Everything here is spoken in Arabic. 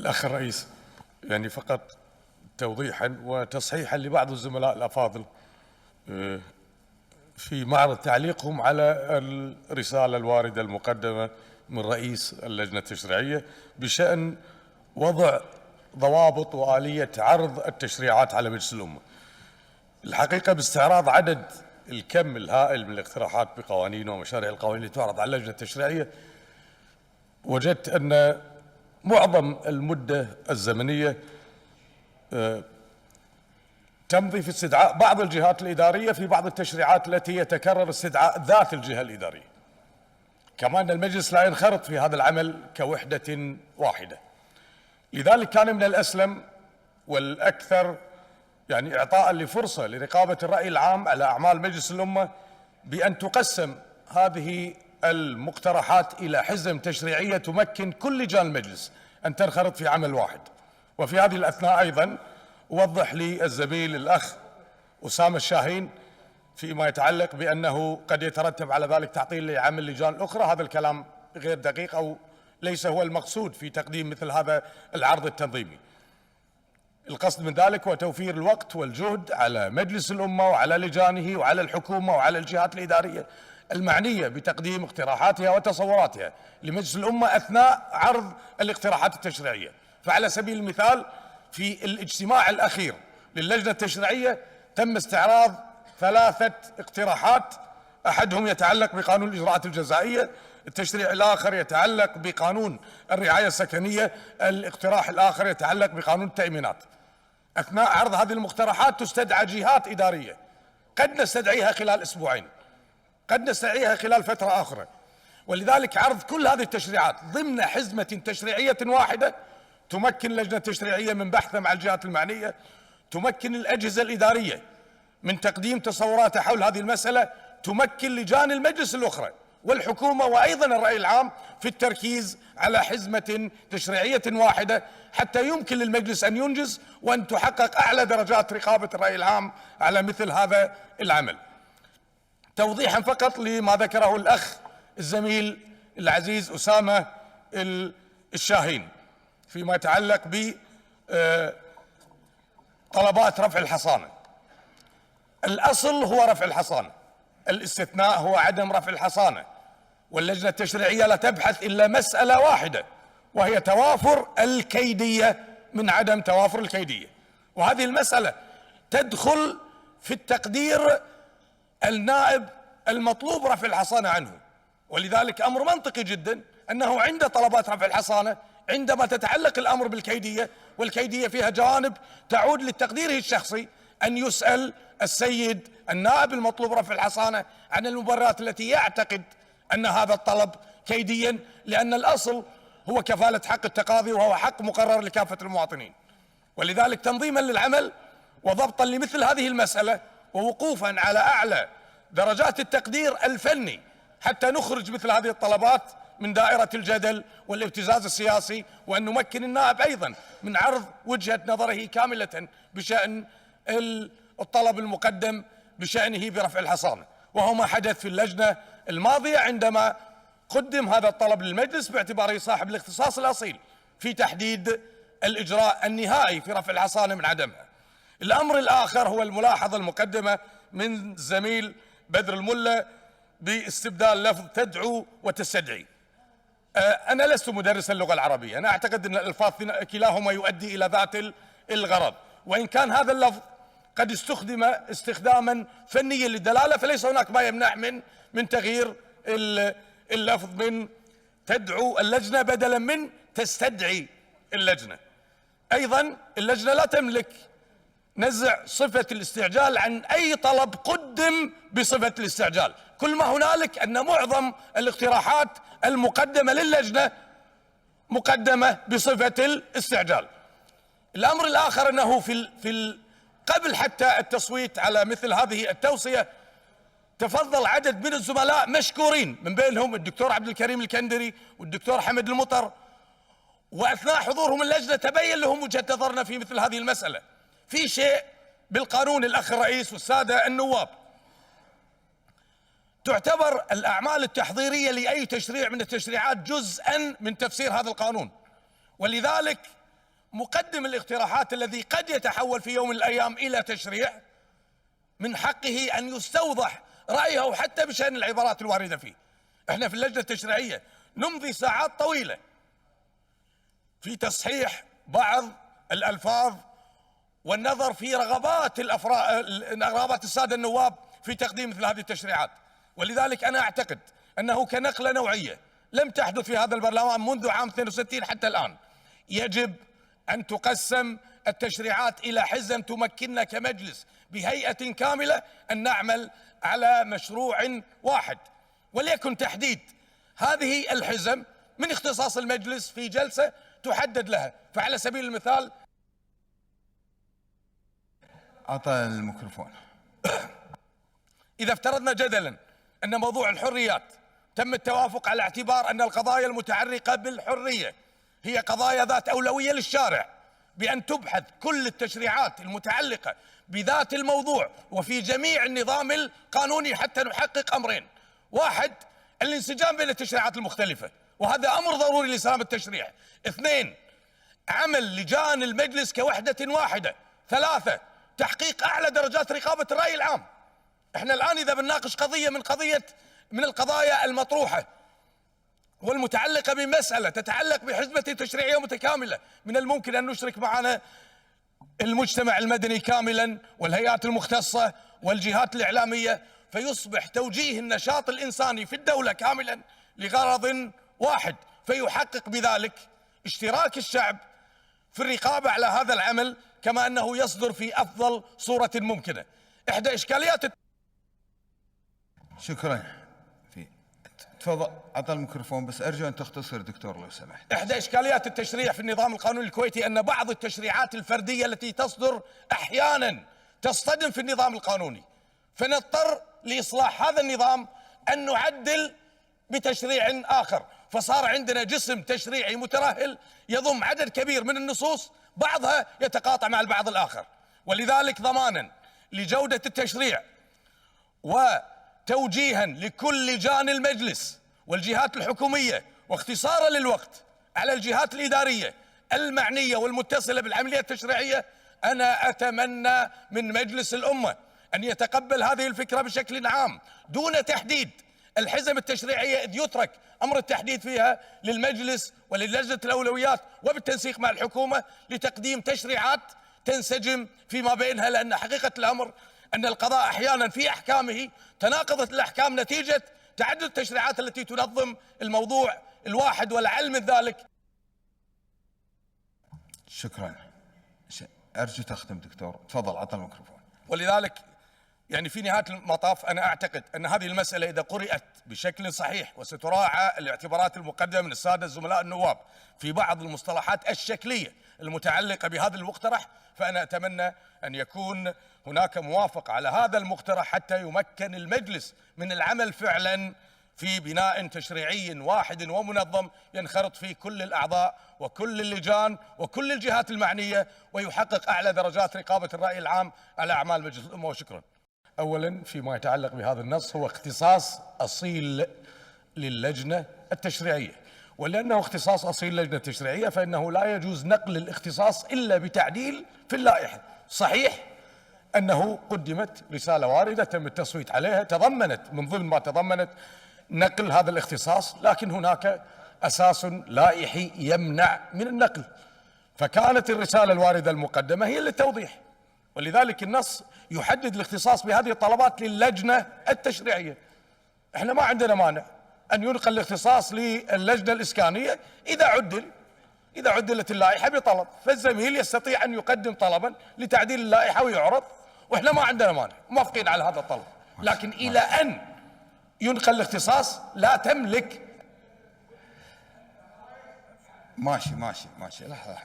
الأخ الرئيس، يعني فقط توضيحا وتصحيحا لبعض الزملاء الأفاضل في معرض تعليقهم على الرسالة الواردة المقدمة من رئيس اللجنة التشريعية بشأن وضع ضوابط وآلية عرض التشريعات على مجلس الأمة. الحقيقة باستعراض عدد الكم الهائل من الاقتراحات بقوانين ومشاريع القوانين اللي تعرض على اللجنة التشريعية، وجدت أن معظم المدة الزمنية تمضي في استدعاء بعض الجهات الإدارية في بعض التشريعات التي يتكرر استدعاء ذات الجهة الإدارية، كما أن المجلس لا ينخرط في هذا العمل كوحدة واحدة. لذلك كان من الأسلم والأكثر يعني إعطاء لفرصة لرقابة الرأي العام على أعمال مجلس الأمة بأن تقسم هذه المقترحات إلى حزم تشريعية تمكن كل لجان المجلس أن تنخرط في عمل واحد. وفي هذه الأثناء أيضا أوضح لي الزميل الأخ أسامة الشاهين فيما يتعلق بأنه قد يترتب على ذلك تعطيل لعمل اللجان الأخرى. هذا الكلام غير دقيق أو ليس هو المقصود في تقديم مثل هذا العرض التنظيمي. القصد من ذلك هو توفير الوقت والجهد على مجلس الأمة وعلى لجانه وعلى الحكومة وعلى الجهات الإدارية المعنية بتقديم اقتراحاتها وتصوراتها لمجلس الأمة أثناء عرض الاقتراحات التشريعية. فعلى سبيل المثال في الاجتماع الأخير للجنة التشريعية تم استعراض 3 اقتراحات، أحدهم يتعلق بقانون الإجراءات الجزائية، التشريع الآخر يتعلق بقانون الرعاية السكنية، الاقتراح الآخر يتعلق بقانون التأمينات. أثناء عرض هذه المقترحات تستدعى جهات إدارية، قد نستدعيها خلال أسبوعين، قد نستدعيها خلال فترة أخرى، ولذلك عرض كل هذه التشريعات ضمن حزمة تشريعية واحدة تمكن اللجنة التشريعية من بحثها مع الجهات المعنية، تمكن الأجهزة الإدارية من تقديم تصوراتها حول هذه المسألة، تمكن لجان المجلس الأخرى والحكومة وأيضا الرأي العام في التركيز على حزمة تشريعية واحدة حتى يمكن للمجلس أن ينجز وأن تحقق أعلى درجات رقابة الرأي العام على مثل هذا العمل. توضيحا فقط لما ذكره الأخ الزميل العزيز أسامة الشاهين فيما يتعلق بطلبات رفع الحصانة. الأصل هو رفع الحصانة، الاستثناء هو عدم رفع الحصانة، واللجنة التشريعية لا تبحث إلا مسألة واحدة وهي توافر الكيدية من عدم توافر الكيدية، وهذه المسألة تدخل في التقدير النائب المطلوب رفع الحصانة عنه. ولذلك أمر منطقي جدا أنه عند طلبات رفع الحصانة عندما تتعلق الأمر بالكيدية، والكيدية فيها جوانب تعود لتقديره الشخصي، أن يسأل السيد النائب المطلوب رفع الحصانة عن المبررات التي يعتقد أن هذا الطلب كيديا، لأن الأصل هو كفالة حق التقاضي وهو حق مقرر لكافة المواطنين. ولذلك تنظيما للعمل وضبطا لمثل هذه المسألة ووقوفا على أعلى درجات التقدير الفني حتى نخرج مثل هذه الطلبات من دائرة الجدل والابتزاز السياسي، وأن نمكن النائب أيضا من عرض وجهة نظره كاملة بشأن الطلب المقدم بشأنه برفع الحصانة، وهو ما حدث في اللجنة الماضية عندما قدم هذا الطلب للمجلس باعتباره صاحب الاختصاص الأصيل في تحديد الإجراء النهائي في رفع الحصانة من عدمها. الأمر الآخر هو الملاحظة المقدمة من زميل بدر الملا باستبدال لفظ تدعو وتستدعي. أنا لست مدرسا اللغة العربية، أنا أعتقد أن الألفاظ كلاهما يؤدي إلى ذات الغرض، وإن كان هذا اللفظ قد استخدم استخداما فنيا للدلالة فليس هناك ما يمنع من تغيير اللفظ من تدعو اللجنة بدلا من تستدعي اللجنة. أيضا اللجنة لا تملك نزع صفة الاستعجال عن أي طلب قدم بصفة الاستعجال، كل ما هنالك أن معظم الاقتراحات المقدمة للجنة مقدمة بصفة الاستعجال. الأمر الآخر أنه قبل حتى التصويت على مثل هذه التوصية تفضل عدد من الزملاء مشكورين من بينهم الدكتور عبد الكريم الكندري والدكتور حمد المطر، وأثناء حضورهم اللجنة تبين لهم وجهة نظرنا في مثل هذه المسألة. في شيء بالقانون الأخ الرئيس والسادة النواب، تعتبر الأعمال التحضيرية لأي تشريع من التشريعات جزءا من تفسير هذا القانون، ولذلك مقدم الاقتراحات الذي قد يتحول في يوم من الأيام إلى تشريع من حقه أن يستوضح رأيه حتى بشأن العبارات الواردة فيه. احنا في اللجنة التشريعية نمضي ساعات طويلة في تصحيح بعض الألفاظ والنظر في رغبات السادة النواب في تقديم مثل هذه التشريعات. ولذلك أنا أعتقد أنه كنقلة نوعية لم تحدث في هذا البرلمان منذ عام 62 حتى الآن، يجب أن تقسم التشريعات إلى حزم تمكننا كمجلس بهيئة كاملة أن نعمل على مشروع واحد، وليكن تحديد هذه الحزم من اختصاص المجلس في جلسة تحدد لها. فعلى سبيل المثال أعطى الميكروفون. إذا افترضنا جدلا أن موضوع الحريات تم التوافق على اعتبار أن القضايا المتعلقة بالحرية هي قضايا ذات أولوية للشارع، بأن تبحث كل التشريعات المتعلقة بذات الموضوع وفي جميع النظام القانوني حتى نحقق أمرين: واحد، الانسجام بين التشريعات المختلفة وهذا أمر ضروري لسلامة التشريع. اثنين، عمل لجان المجلس كوحدة واحدة. ثلاثة، تحقيق أعلى درجات رقابة الرأي العام. احنا الآن إذا بنناقش قضية من القضايا المطروحة والمتعلقة بمسألة تتعلق بحزمة تشريعية متكاملة، من الممكن أن نشرك معنا المجتمع المدني كاملا والهيئات المختصة والجهات الإعلامية، فيصبح توجيه النشاط الإنساني في الدولة كاملا لغرض واحد، فيحقق بذلك اشتراك الشعب في الرقابة على هذا العمل كما أنه يصدر في أفضل صورة ممكنة. إحدى إشكاليات شكرا. تفضل، أعطى الميكروفون، بس أرجو أن تختصر دكتور لو سمحت. إحدى إشكاليات التشريع في النظام القانوني الكويتي أن بعض التشريعات الفردية التي تصدر أحيانا تصطدم في النظام القانوني، فنضطر لإصلاح هذا النظام أن نعدل بتشريع آخر، فصار عندنا جسم تشريعي مترهل يضم عدد كبير من النصوص بعضها يتقاطع مع البعض الآخر. ولذلك ضمانا لجودة التشريع وتوجيها لكل لجان المجلس والجهات الحكومية واختصارا للوقت على الجهات الإدارية المعنية والمتصلة بالعملية التشريعية، أنا أتمنى من مجلس الأمة أن يتقبل هذه الفكرة بشكل عام دون تحديد الحزم التشريعية، إذ يترك أمر التحديد فيها للمجلس وللجنة الأولويات وبالتنسيق مع الحكومة لتقديم تشريعات تنسجم فيما بينها، لأن حقيقة الأمر أن القضاء أحيانا في أحكامه تناقضت الأحكام نتيجة تعدد التشريعات التي تنظم الموضوع الواحد، ولعل من ذلك. شكرا. أرجو تختم دكتور، تفضل، أعطى الميكروفون. ولذلك يعني في نهاية المطاف أنا أعتقد أن هذه المسألة إذا قرأت بشكل صحيح وستراعى الاعتبارات المقدمة من السادة الزملاء النواب في بعض المصطلحات الشكلية المتعلقة بهذا المقترح، فأنا أتمنى أن يكون هناك موافقة على هذا المقترح حتى يمكن المجلس من العمل فعلا في بناء تشريعي واحد ومنظم ينخرط فيه كل الأعضاء وكل اللجان وكل الجهات المعنية ويحقق أعلى درجات رقابة الرأي العام على أعمال مجلس الأمة. وشكرا. أولا فيما يتعلق بهذا النص هو اختصاص أصيل للجنة التشريعية، ولأنه اختصاص أصيل للجنة التشريعية فإنه لا يجوز نقل الاختصاص إلا بتعديل في اللائحة. صحيح أنه قدمت رسالة واردة تم التصويت عليها تضمنت من ضمن ما تضمنت نقل هذا الاختصاص، لكن هناك أساس لائحي يمنع من النقل، فكانت الرسالة الواردة المقدمة هي للتوضيح، ولذلك النص يحدد الاختصاص بهذه الطلبات للجنة التشريعية. احنا ما عندنا مانع أن ينقل الاختصاص للجنة الإسكانية إذا عدلت اللائحة بطلب، فالزميل يستطيع أن يقدم طلبا لتعديل اللائحة ويعرض، واحنا ما عندنا مانع، موافقين على هذا الطلب، لكن إلى أن ينقل الاختصاص لا تملك. ماشي لحظة.